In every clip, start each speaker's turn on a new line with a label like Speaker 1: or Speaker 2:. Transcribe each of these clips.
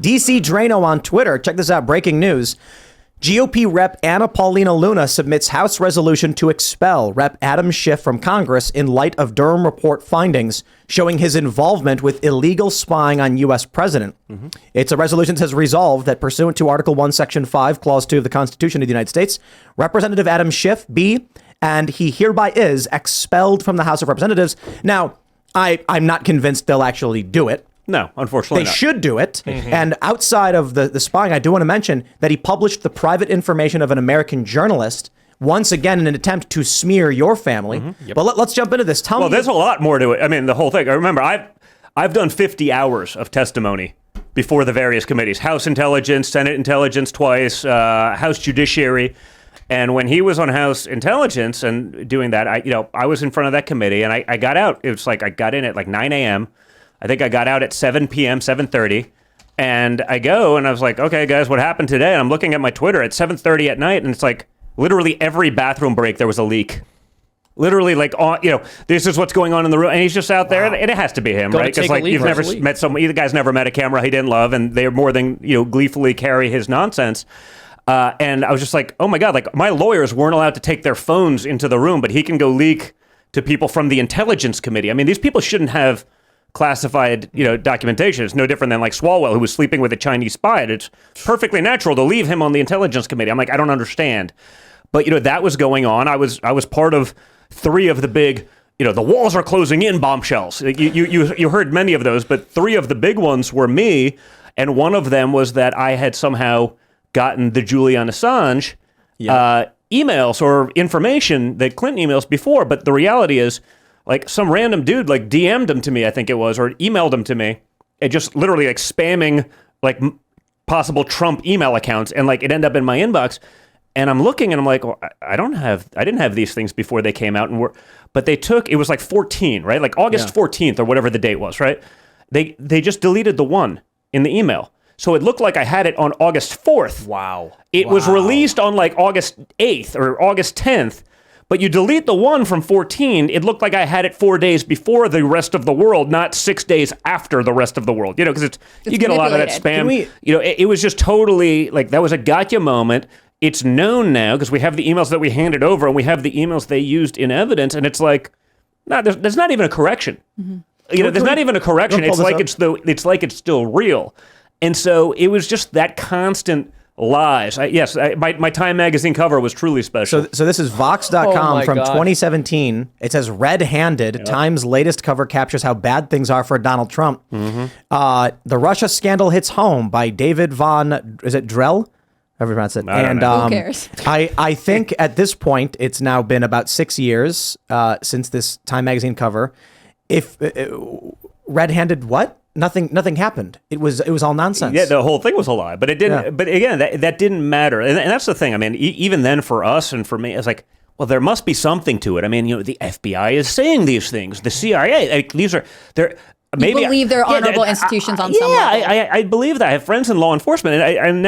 Speaker 1: DC Drano on Twitter. Check this out. Breaking news. GOP Rep. Anna Paulina Luna submits House resolution to expel Rep. Adam Schiff from Congress in light of Durham report findings showing his involvement with illegal spying on U.S. president. It's a resolution that says resolved that pursuant to Article 1, Section 5, Clause 2 of the Constitution of the United States, Representative Adam Schiff be and he hereby is expelled from the House of Representatives. Now, I'm not convinced they'll actually do it.
Speaker 2: No, unfortunately
Speaker 1: They should do it. And outside of the spying, I do want to mention that he published the private information of an American journalist, once again in an attempt to smear your family. But let's jump into this.
Speaker 2: Well, there's a lot more to it. I mean, the whole thing. I remember, I've done 50 hours of testimony before the various committees. House Intelligence, Senate Intelligence twice, House Judiciary. And when he was on House Intelligence and doing that, I was in front of that committee and I got out. It was like I got in at like 9 a.m. I think I got out at 7 p.m., 7:30. And I go and I was like, okay, guys, what happened today? And I'm looking at my Twitter at 7:30 at night. And it's like literally every bathroom break, there was a leak. Literally, like, this is what's going on in the room. And he's just out there. And it has to be him, right? Because like you've never met someone, the guy's never met a camera he didn't love. And they're more than, gleefully carry his nonsense. And I was just like, oh my God, like my lawyers weren't allowed to take their phones into the room, but he can go leak to people from the Intelligence Committee. I mean, these people shouldn't have classified, documentation. It's no different than like Swalwell, who was sleeping with a Chinese spy. It's perfectly natural to leave him on the Intelligence Committee. I'm like, I don't understand. But, that was going on. I was part of 3 of the big, the walls are closing in bombshells. You heard many of those, but 3 of the big ones were me. And one of them was that I had somehow gotten the Julian Assange emails or information, that Clinton emails before. But the reality is, like some random dude like DM'd them to me, I think it was, or emailed them to me, and just literally like spamming like possible Trump email accounts, and like it ended up in my inbox. And I'm looking and I'm like, well, I didn't have these things before they came out, but it was like 14, right? Like August 14th or whatever the date was, right? They just deleted the one in the email. So it looked like I had it on August 4th.
Speaker 1: Wow.
Speaker 2: It was released on like August 8th or August 10th. But you delete the one from 14, it looked like I had it 4 days before the rest of the world, not 6 days after the rest of the world. Because you get a lot of that spam. It was just totally like that was a gotcha moment. It's known now because we have the emails that we handed over and we have the emails they used in evidence, and it's like, there's not even a correction. There's not even a correction. It's like it's still real, and so it was just that constant lies. My Time magazine cover was truly special.
Speaker 1: So this is Vox.com from 2017. It says red-handed. Yep. Time's latest cover captures how bad things are for Donald Trump. The Russia scandal hits home by David Von, is it Drell? However you pronounce it.
Speaker 3: Who cares?
Speaker 1: I think at this point, it's now been about 6 years since this Time magazine cover. If red-handed what? Nothing happened. It was all nonsense.
Speaker 2: Yeah, the whole thing was a lie. But it didn't. Yeah. But again, that didn't matter. And that's the thing. I mean, even then, for us and for me, it's like, well, there must be something to it. I mean, the FBI is saying these things. The CIA, they're. Maybe
Speaker 3: you believe they're honorable institutions on some level.
Speaker 2: I believe that. I have friends in law enforcement, and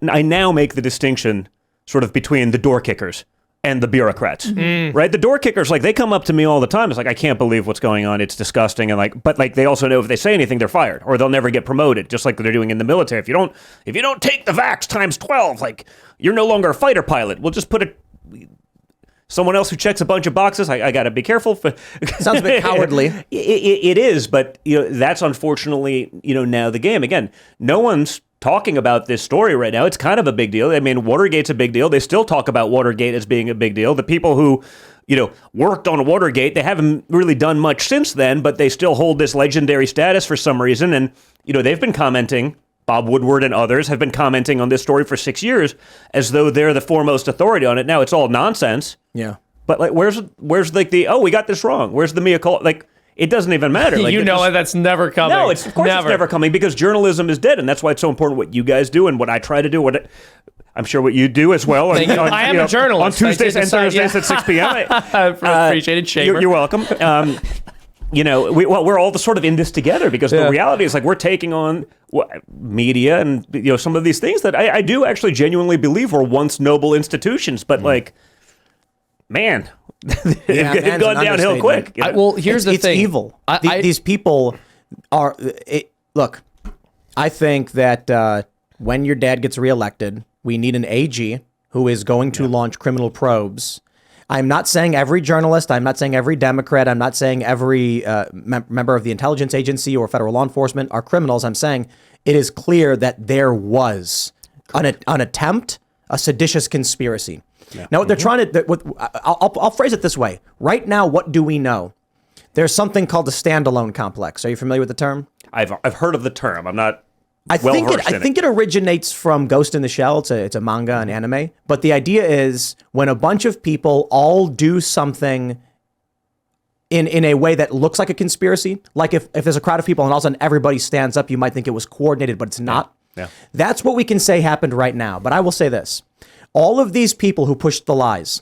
Speaker 2: I now make the distinction sort of between the door kickers and the bureaucrats, right? The door kickers, like they come up to me all the time. It's like, I can't believe what's going on. It's disgusting. And but they also know if they say anything, they're fired or they'll never get promoted, just like they're doing in the military. If you don't take the vax times 12, like you're no longer a fighter pilot. We'll just put someone else who checks a bunch of boxes. I got to be careful.
Speaker 1: Sounds a bit cowardly.
Speaker 2: It is, but that's unfortunately, now the game. Again, no one's talking about this story right now. It's kind of a big deal. I mean, Watergate's a big deal. They still talk about Watergate as being a big deal. The people who, worked on Watergate, they haven't really done much since then, but they still hold this legendary status for some reason. And, they've been commenting, Bob Woodward and others have been commenting on this story for 6 years as though they're the foremost authority on it. Now it's all nonsense.
Speaker 1: Yeah.
Speaker 2: But where's like we got this wrong. Where's the mea culpa? Like, it doesn't even matter. Like,
Speaker 4: that's never coming.
Speaker 2: No, of course it's never coming because journalism is dead, and that's why it's so important what you guys do and what I try to do. I'm sure what you do as well.
Speaker 4: I am a journalist.
Speaker 2: On Tuesdays and Thursdays at 6 p.m.
Speaker 4: Appreciated, Shamer.
Speaker 2: You're welcome. We're all sort of in this together because the reality is like we're taking on media and some of these things that I do actually genuinely believe were once noble institutions, but man, it's gone downhill quick.
Speaker 4: Here's the thing.
Speaker 1: It's evil. These people are. Look, I think that when your dad gets reelected, we need an AG who is going to launch criminal probes. I'm not saying every journalist, I'm not saying every Democrat, I'm not saying every member of the intelligence agency or federal law enforcement are criminals. I'm saying it is clear that there was an attempt, a seditious conspiracy. Yeah. Now, what they're trying to, I'll phrase it this way. Right now, what do we know? There's something called the standalone complex. Are you familiar with the term?
Speaker 2: I've heard of the term. I'm not
Speaker 1: I think it originates from Ghost in the Shell. It's a manga and anime. But the idea is when a bunch of people all do something in a way that looks like a conspiracy, like if there's a crowd of people and all of a sudden everybody stands up, you might think it was coordinated, but it's not.
Speaker 2: Yeah.
Speaker 1: That's what we can say happened right now. But I will say this. All of these people who pushed the lies,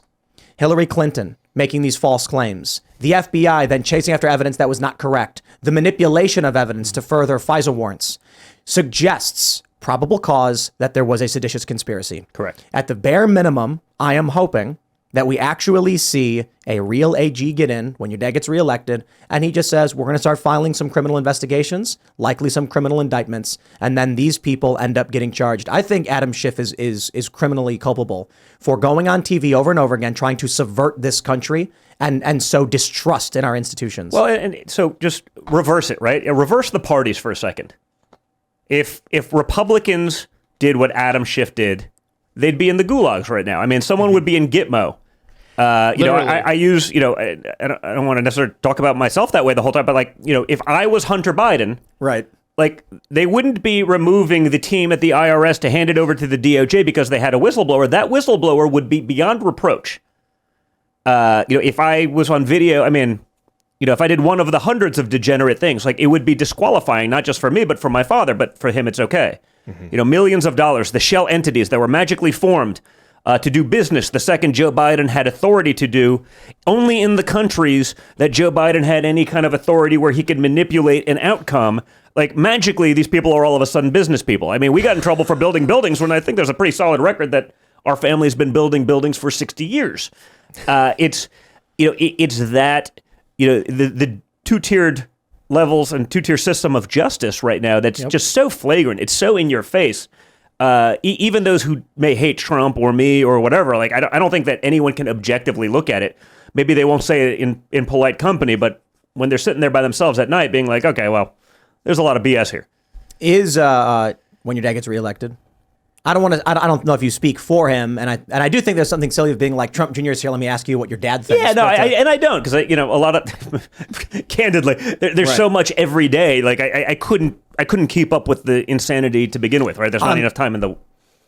Speaker 1: Hillary Clinton making these false claims, the FBI then chasing after evidence that was not correct, the manipulation of evidence to further FISA warrants, suggests probable cause that there was a seditious conspiracy.
Speaker 2: Correct.
Speaker 1: At the bare minimum, I am hoping that we actually see a real AG get in when your dad gets reelected, and he just says, we're going to start filing some criminal investigations, likely some criminal indictments, and then these people end up getting charged. I think Adam Schiff is criminally culpable for going on TV over and over again, trying to subvert this country and sow distrust in our institutions.
Speaker 2: Well, and so just reverse it, right? Reverse the parties for a second. If Republicans did what Adam Schiff did, they'd be in the gulags right now. I mean, someone would be in Gitmo. I use, I don't want to necessarily talk about myself that way the whole time, but if I was Hunter Biden,
Speaker 1: right,
Speaker 2: they wouldn't be removing the team at the IRS to hand it over to the DOJ because they had a whistleblower. That whistleblower would be beyond reproach. If I was on video, if I did one of the hundreds of degenerate things, it would be disqualifying, not just for me, but for my father, but for him, it's okay. Mm-hmm. Millions of dollars, the shell entities that were magically formed to do business the second Joe Biden had authority to do, only in the countries that Joe Biden had any kind of authority where he could manipulate an outcome. Magically, these people are all of a sudden business people. We got in trouble for building buildings when I think there's a pretty solid record that our family's been building buildings for 60 years. It's that, the two-tiered levels and two-tier system of justice right now that's just so flagrant. It's so in your face. Even those who may hate Trump or me or whatever, I don't think that anyone can objectively look at it. Maybe they won't say it in polite company, but when they're sitting there by themselves at night being like, okay, well, there's a lot of BS here.
Speaker 1: Is when your dad gets reelected, I don't know if you speak for him, and I do think there's something silly of being like Trump Jr. is here. Let me ask you what your dad thinks.
Speaker 2: Yeah, no, I don't, because a lot of candidly, there's so much every day. I couldn't keep up with the insanity to begin with. Right, there's not enough time in the.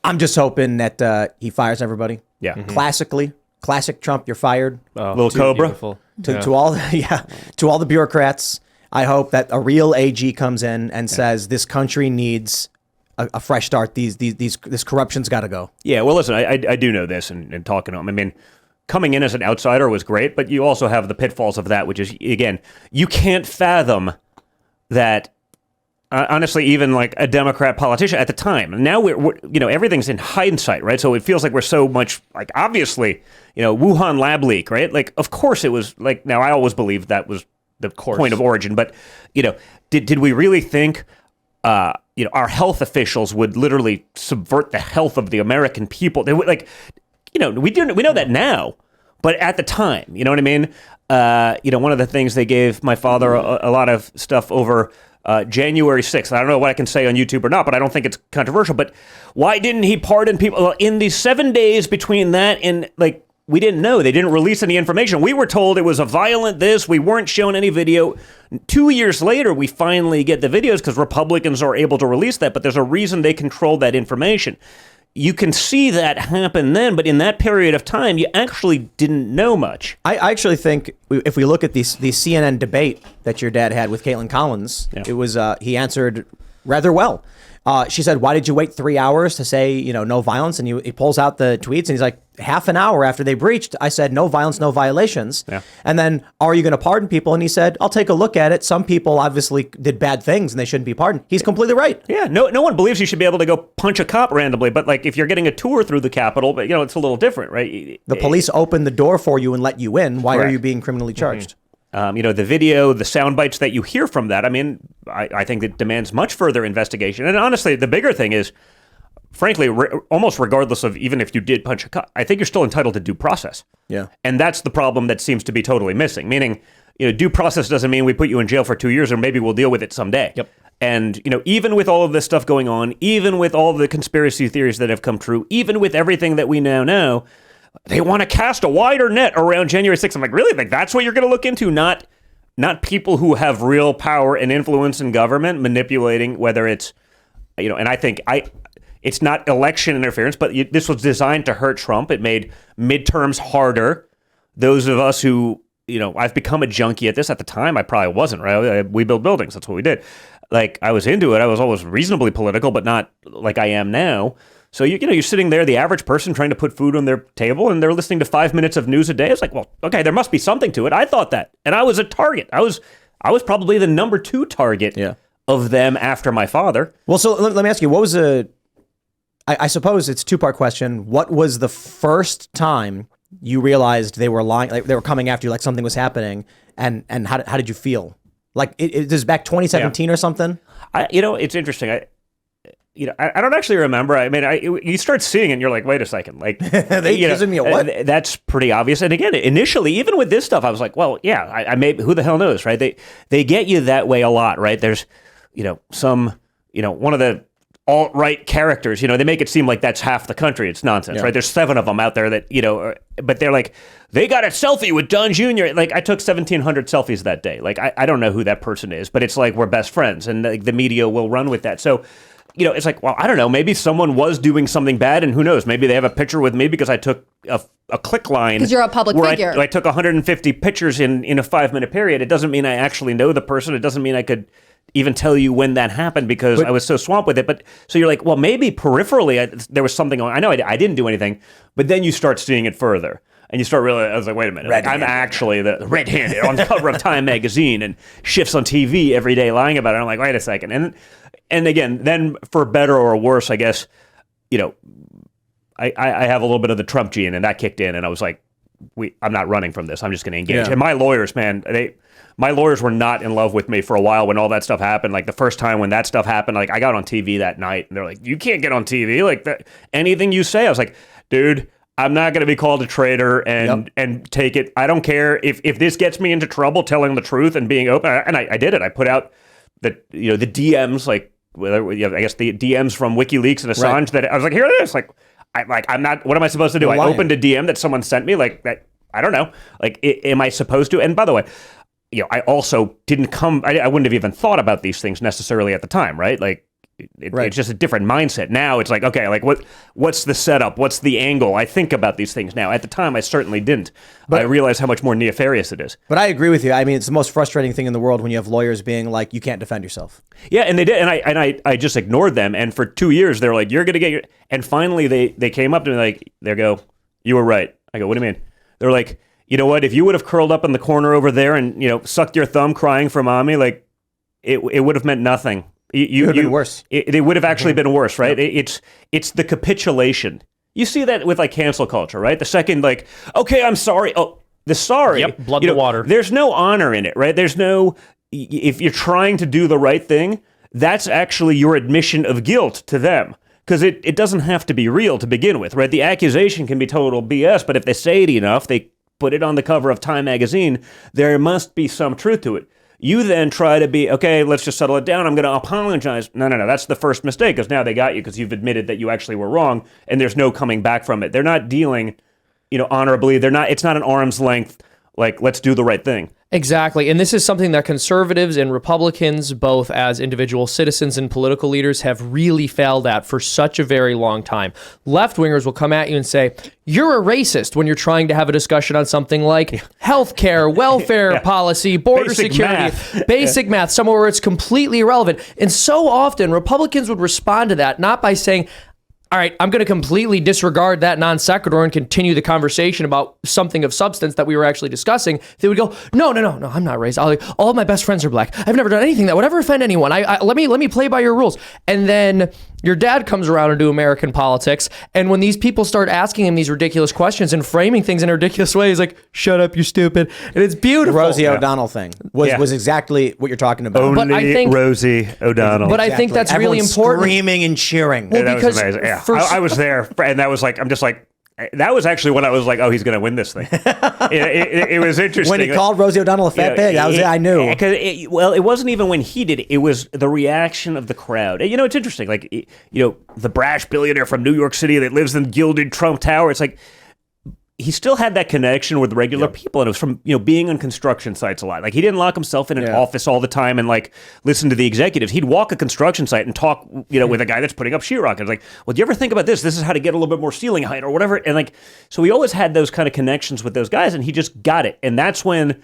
Speaker 2: I'm
Speaker 1: just hoping that he fires everybody.
Speaker 2: Yeah,
Speaker 1: classic Trump, you're fired.
Speaker 2: Little Cobra
Speaker 1: to all the bureaucrats. I hope that a real AG comes in and says this country needs a fresh start. This corruption's got to go.
Speaker 2: Yeah, well, listen, I do know this, and talking to him. Coming in as an outsider was great, but you also have the pitfalls of that, which is, again, you can't fathom that. Honestly, even a Democrat politician at the time. Now we're everything's in hindsight, right? So it feels like we're so much obviously, Wuhan lab leak, right? Of course it was now I always believed that was the point of origin, but did we really think? Our health officials would literally subvert the health of the American people. They would we know that now, but at the time, you know what I mean? One of the things they gave my father a lot of stuff over January 6th. I don't know what I can say on YouTube or not, but I don't think it's controversial. But why didn't he pardon people? Well, in the 7 days between that and we didn't know. They didn't release any information. We were told it was a violent this. We weren't shown any video. 2 years later, we finally get the videos because Republicans are able to release that, but there's a reason they control that information. You can see that happen then, but in that period of time, you actually didn't know much.
Speaker 1: I actually think if we look at the CNN debate that your dad had with Caitlin Collins, it was he answered rather well. She said, why did you wait 3 hours to say, no violence? And he pulls out the tweets and he's like, half an hour after they breached, I said, no violence, no violations. Yeah. And then, are you going to pardon people? And he said, I'll take a look at it. Some people obviously did bad things and they shouldn't be pardoned. He's completely right.
Speaker 2: Yeah, no one believes you should be able to go punch a cop randomly. But if you're getting a tour through the Capitol, it's a little different, right?
Speaker 1: The police open the door for you and let you in. Why are you being criminally charged?
Speaker 2: The video, the sound bites that you hear from that, I mean, I think it demands much further investigation. And honestly, the bigger thing is, frankly, almost regardless of even if you did punch a cop, I think you're still entitled to due process.
Speaker 1: Yeah.
Speaker 2: And that's the problem that seems to be totally missing, meaning, due process doesn't mean we put you in jail for 2 years or maybe we'll deal with it someday.
Speaker 4: Yep.
Speaker 2: And, even with all of this stuff going on, even with all the conspiracy theories that have come true, even with everything that we now know, they want to cast a wider net around January 6th. I'm like, really? Like, that's what you're going to look into? Not people who have real power and influence in government manipulating, whether it's, and I think it's not election interference, but this was designed to hurt Trump. It made midterms harder. Those of us who, I've become a junkie at this. At the time, I probably wasn't, right? We build buildings. That's what we did. Like, I was into it. I was always reasonably political, but not like I am now. So, you're sitting there, the average person trying to put food on their table, and they're listening to 5 minutes of news a day. It's like, well, okay, there must be something to it. I thought that. And I was a target. I was probably the number 2 target of them after my father.
Speaker 1: Well, so let me ask you, what was I suppose it's a 2-part question. What was the first time you realized they were lying, like they were coming after you, like something was happening, and how did you feel? Like, it is back 2017 or something?
Speaker 2: It's interesting. I don't actually remember. I mean, you start seeing it and you're like, wait a second. Like,
Speaker 1: they accusing me of what?
Speaker 2: That's pretty obvious. And again, initially, even with this stuff, I was like, well, yeah, I may, who the hell knows, right? They get you that way a lot, right? There's, some, one of the alt-right characters, they make it seem like that's half the country. It's nonsense, right? There's 7 of them out there that, but they're like, they got a selfie with Don Jr. Like, I took 1,700 selfies that day. Like, I don't know who that person is, but it's like, we're best friends, and the media will run with that. So, it's like, well, I don't know, maybe someone was doing something bad, and who knows, maybe they have a picture with me because I took a click line.
Speaker 3: Because you're a public figure.
Speaker 2: I took 150 pictures in a 5-minute period. It doesn't mean I actually know the person. It doesn't mean I could even tell you when that happened because I was so swamped with it. But so you're like, well, maybe peripherally there was something going on. I know I didn't do anything, but then you start seeing it further. And you start realizing, I was like, wait a minute, like, I'm actually the red-handed on the cover of Time magazine and Schiff's on TV every day lying about it. I'm like, wait a second. And again, then for better or worse, I guess, I have a little bit of the Trump gene, and that kicked in, and I was like, I'm not running from this. I'm just going to engage. Yeah. And my lawyers, man, my lawyers were not in love with me for a while when all that stuff happened. Like, the first time when that stuff happened, like, I got on TV that night, and they're like, you can't get on TV. Like, anything you say. I was like, dude, I'm not going to be called a traitor and take it. I don't care if this gets me into trouble telling the truth and being open. And I did it. I put out the DMs, like, I guess the DMs from WikiLeaks and Assange that I was like, here it is. I'm not, what am I supposed to do? I opened a DM that someone sent me, like, that. I don't know. Like, am I supposed to? And by the way, I also didn't I wouldn't have even thought about these things necessarily at the time, right? Like, it's just a different mindset. Now it's like, okay, like what's the setup? What's the angle? I think about these things now. At the time, I certainly didn't. But I realized how much more nefarious it is.
Speaker 1: But I agree with you. I mean, it's the most frustrating thing in the world when you have lawyers being like, you can't defend yourself.
Speaker 2: Yeah, and they did. And I just ignored them. And for 2 years, they were like, you're going to get your... And finally, they came up to me like, they go, you were right. I go, what do you mean? They're like, you know what? If you would have curled up in the corner over there and, sucked your thumb crying for mommy, like, it would have meant nothing. It would have been worse. It would have actually been worse, right? Yep. It's the capitulation. You see that with, like, cancel culture, right? The second, like, okay, I'm sorry. Oh, the sorry.
Speaker 4: Yep, blood in the water.
Speaker 2: There's no honor in it, right? There's no, if you're trying to do the right thing, that's actually your admission of guilt to them. Because it doesn't have to be real to begin with, right? The accusation can be total BS, but if they say it enough, they put it on the cover of Time magazine, there must be some truth to it. You then try to be, okay, let's just settle it down. I'm going to apologize. No. That's the first mistake, because now they got you because you've admitted that you actually were wrong, and there's no coming back from it. They're not dealing, honorably. It's not an arm's length, like, let's do the right thing.
Speaker 4: Exactly. And this is something that conservatives and Republicans, both as individual citizens and political leaders, have really failed at for such a very long time. Left-wingers will come at you and say, you're a racist when you're trying to have a discussion on something like healthcare, welfare policy, border
Speaker 2: basic
Speaker 4: security, basic math, somewhere where it's completely irrelevant. And so often Republicans would respond to that, not by saying, all right, I'm going to completely disregard that non sequitur and continue the conversation about something of substance that we were actually discussing. They would go, no, I'm not racist. All of my best friends are black. I've never done anything that would ever offend anyone. Let me play by your rules. And then Your dad comes around into American politics, and when these people start asking him these ridiculous questions and framing things in a ridiculous way, he's like, "Shut up, you stupid!" And it's beautiful.
Speaker 1: The Rosie O'Donnell thing was exactly what you're talking about.
Speaker 2: Only
Speaker 4: But I think
Speaker 2: Rosie O'Donnell.
Speaker 4: But I think that's really
Speaker 1: Everyone's
Speaker 4: important.
Speaker 1: screaming and cheering.
Speaker 4: Well,
Speaker 2: that
Speaker 4: because
Speaker 2: was amazing. Yeah,
Speaker 4: for-
Speaker 2: I was there, and that was like, I'm just like, that was actually when I was like, oh, he's going to win this thing. It was interesting.
Speaker 1: When he called Rosie O'Donnell a fat pig, that was it. I knew.
Speaker 2: Well, it wasn't even when he did it. It was the reaction of the crowd. You know, it's interesting. Like, you know, the brash billionaire from New York City that lives in gilded Trump Tower. It's like, he still had that connection with regular people, and it was from, you know, being on construction sites a lot. Like, he didn't lock himself in an office all the time and like listen to the executives. He'd walk a construction site and talk, you know, with a guy that's putting up sheetrock. And it's like, well, do you ever think about this? This is how to get a little bit more ceiling height or whatever. And like, so he always had those kind of connections with those guys, and he just got it. And that's when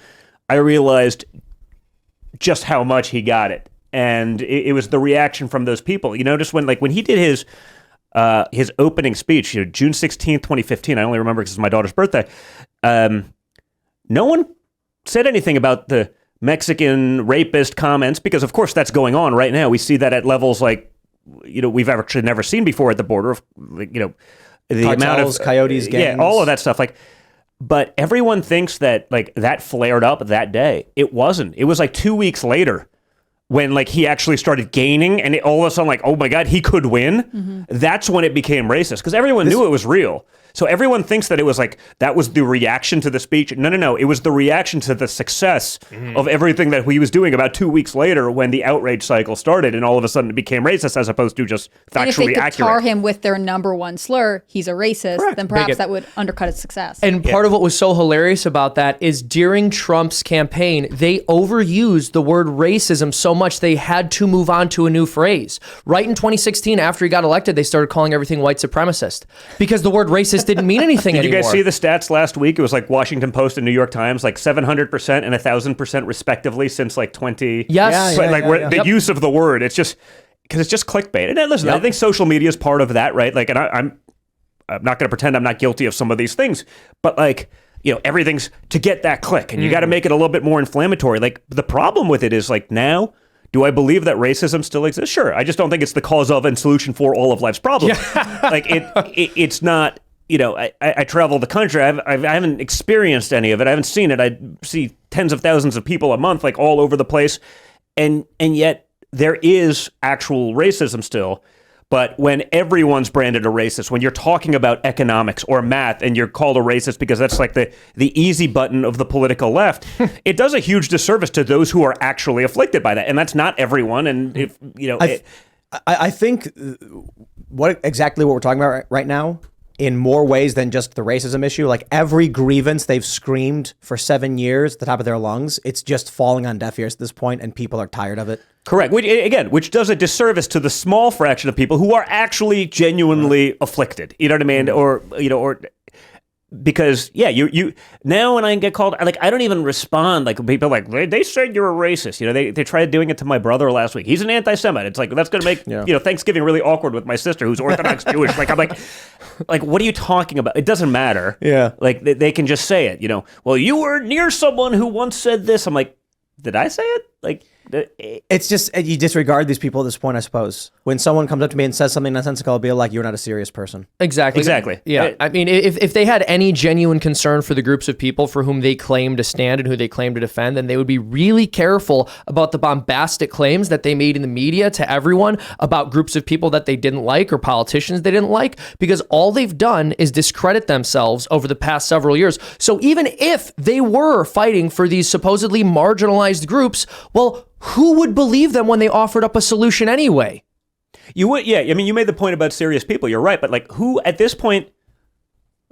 Speaker 2: I realized just how much he got it. And it was the reaction from those people. You notice when he did his opening speech, you know, June 16th, 2015, I only remember because it's my daughter's birthday, no one said anything about the Mexican rapist comments, because of course that's going on right now. We see that at levels like, you know, we've actually never seen before at the border of, you know, the
Speaker 1: Cartels,
Speaker 2: amount of
Speaker 1: coyotes, gangs.
Speaker 2: yeah, all of that stuff. Like, but everyone thinks that like that flared up that day. It wasn't. It was like 2 weeks later when like he actually started gaining, and all of a sudden like, oh my God, he could win. Mm-hmm. That's when it became racist, because everyone knew it was real. So everyone thinks that it was like, that was the reaction to the speech. No. It was the reaction to the success of everything that he was doing about 2 weeks later when the outrage cycle started, and all of a sudden it became racist as opposed to just factually
Speaker 3: and if they could
Speaker 2: accurate.
Speaker 3: tar him with their number one slur, he's a racist, then perhaps that would undercut his success.
Speaker 4: And part of what was so hilarious about that is during Trump's campaign, they overused the word racism so much they had to move on to a new phrase. Right in 2016, after he got elected, they started calling everything white supremacist because the word racist didn't mean anything
Speaker 2: Did
Speaker 4: anymore.
Speaker 2: you guys see the stats last week? It was like Washington Post and New York Times, like 700% and 1,000% respectively since like 20.
Speaker 4: Yes.
Speaker 2: The use of the word, it's just, because it's just clickbait. And listen, I think social media is part of that, right? Like, and I'm not going to pretend I'm not guilty of some of these things, but like, you know, everything's to get that click, and you got to make it a little bit more inflammatory. Like, the problem with it is like, now, do I believe that racism still exists? Sure. I just don't think it's the cause of and solution for all of life's problems. Like, it's not. You know, I travel the country. I haven't experienced any of it. I haven't seen it. I see tens of thousands of people a month, like all over the place, and yet there is actual racism still. But when everyone's branded a racist, when you're talking about economics or math and you're called a racist because that's like the easy button of the political left, it does a huge disservice to those who are actually afflicted by that, and that's not everyone. And if you know,
Speaker 1: I think what we're talking about right now, in more ways than just the racism issue, like every grievance they've screamed for 7 years at the top of their lungs, it's just falling on deaf ears at this point, and people are tired of it.
Speaker 2: Correct. Which does a disservice to the small fraction of people who are actually genuinely afflicted. You know what I mean? Or because you now when I get called, like, I don't even respond. Like, people are like, they said you're a racist. You know, they tried doing it to my brother last week. He's an anti-Semite. It's like, that's going to make you know, Thanksgiving really awkward with my sister who's Orthodox Jewish. Like, I'm like, what are you talking about? It doesn't matter.
Speaker 1: Yeah.
Speaker 2: Like, they can just say it. You know, well, you were near someone who once said this. I'm like, did I say it? Like,
Speaker 1: it's just, you disregard these people at this point, I suppose. When someone comes up to me and says something nonsensical, I'll be like, you're not a serious person.
Speaker 4: Exactly. Yeah. I mean, if they had any genuine concern for the groups of people for whom they claim to stand and who they claim to defend, then they would be really careful about the bombastic claims that they made in the media to everyone about groups of people that they didn't like or politicians they didn't like, because all they've done is discredit themselves over the past several years. So even if they were fighting for these supposedly marginalized groups, well, who would believe them when they offered up a solution anyway?
Speaker 2: You would, yeah. I mean, you made the point about serious people. You're right, but like, who at this point,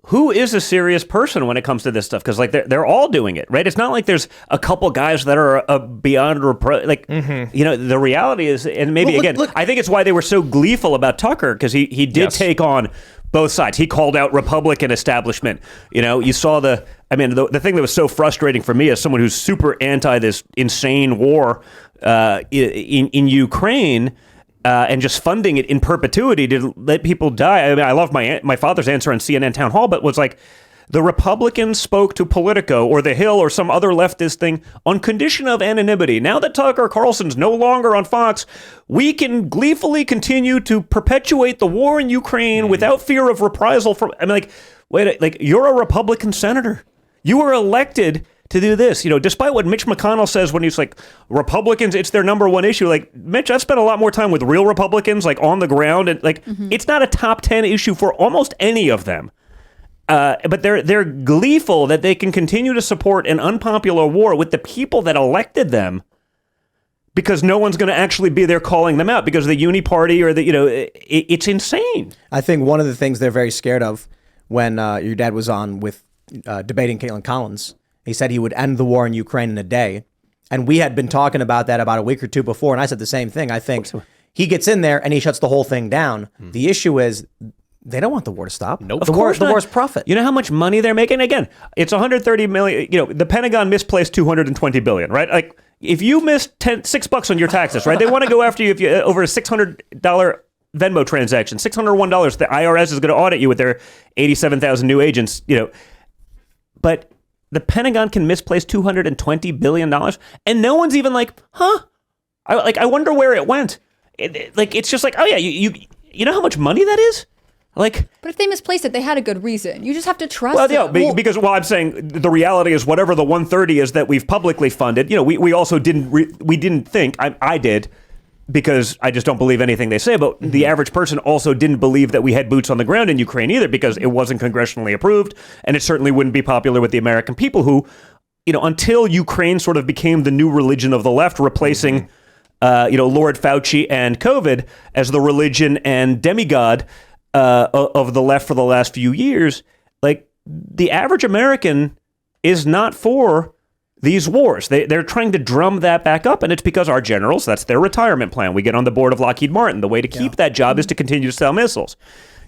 Speaker 2: who is a serious person when it comes to this stuff? Because like they're all doing it, right? It's not like there's a couple guys that are beyond reproach. Like, you know, the reality is, and maybe look, I think it's why they were so gleeful about Tucker, because he did take on both sides. He called out Republican establishment. You know, you saw the thing that was so frustrating for me as someone who's super anti this insane war in Ukraine, and just funding it in perpetuity to let people die. I mean, I love my father's answer on CNN Town Hall, but was like, the Republicans spoke to Politico or The Hill or some other leftist thing on condition of anonymity. Now that Tucker Carlson's no longer on Fox, we can gleefully continue to perpetuate the war in Ukraine without fear of reprisal from, I mean, like, wait, like, you're a Republican senator. You were elected to do this, despite what Mitch McConnell says when he's like, Republicans, it's their number one issue. Like, Mitch, I've spent a lot more time with real Republicans, like on the ground, and like, it's not a top 10 issue for almost any of them. But they're gleeful that they can continue to support an unpopular war with the people that elected them, because no one's going to actually be there calling them out because of the uni party or it's insane.
Speaker 1: I think one of the things they're very scared of when your dad was on with debating Caitlin Collins, he said he would end the war in Ukraine in a day. And we had been talking about that about a week or two before. And I said the same thing. I think he gets in there and he shuts the whole thing down. The issue is they don't want the war to stop.
Speaker 4: Nope.
Speaker 1: The war's profit.
Speaker 2: You know how much money they're making? Again, it's 130 million. The Pentagon misplaced 220 billion, right? Like, if you miss $6 on your taxes, right? They want to go after you if you over a $600 Venmo transaction, $601. The IRS is going to audit you with their 87,000 new agents. But the Pentagon can misplace $220 billion, and no one's even like, huh? I wonder where it went. It's just like, oh yeah, you know how much money that is? Like,
Speaker 3: but if they misplaced it, they had a good reason. You just have to trust
Speaker 2: them. Because I'm saying the reality is whatever the 130 is that we've publicly funded. We also didn't think. I did, because I just don't believe anything they say. But the average person also didn't believe that we had boots on the ground in Ukraine either, because it wasn't congressionally approved, and it certainly wouldn't be popular with the American people who, until Ukraine sort of became the new religion of the left, replacing, Lord Fauci and COVID as the religion and demigod of the left for the last few years. Like, the average American is not for these wars. They're trying to drum that back up, and it's because our generals, that's their retirement plan. We get on the board of Lockheed Martin. The way to keep that job is to continue to sell missiles.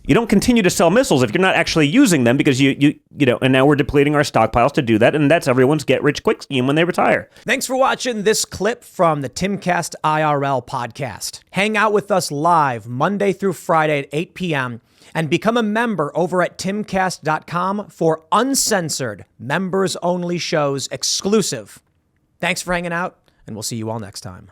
Speaker 2: You don't continue to sell missiles if you're not actually using them, because and now we're depleting our stockpiles to do that, and that's everyone's get-rich-quick scheme when they retire.
Speaker 1: Thanks for watching this clip from the Timcast IRL podcast. Hang out with us live Monday through Friday at 8 p.m. and become a member over at timcast.com for uncensored, members-only shows exclusive. Thanks for hanging out, and we'll see you all next time.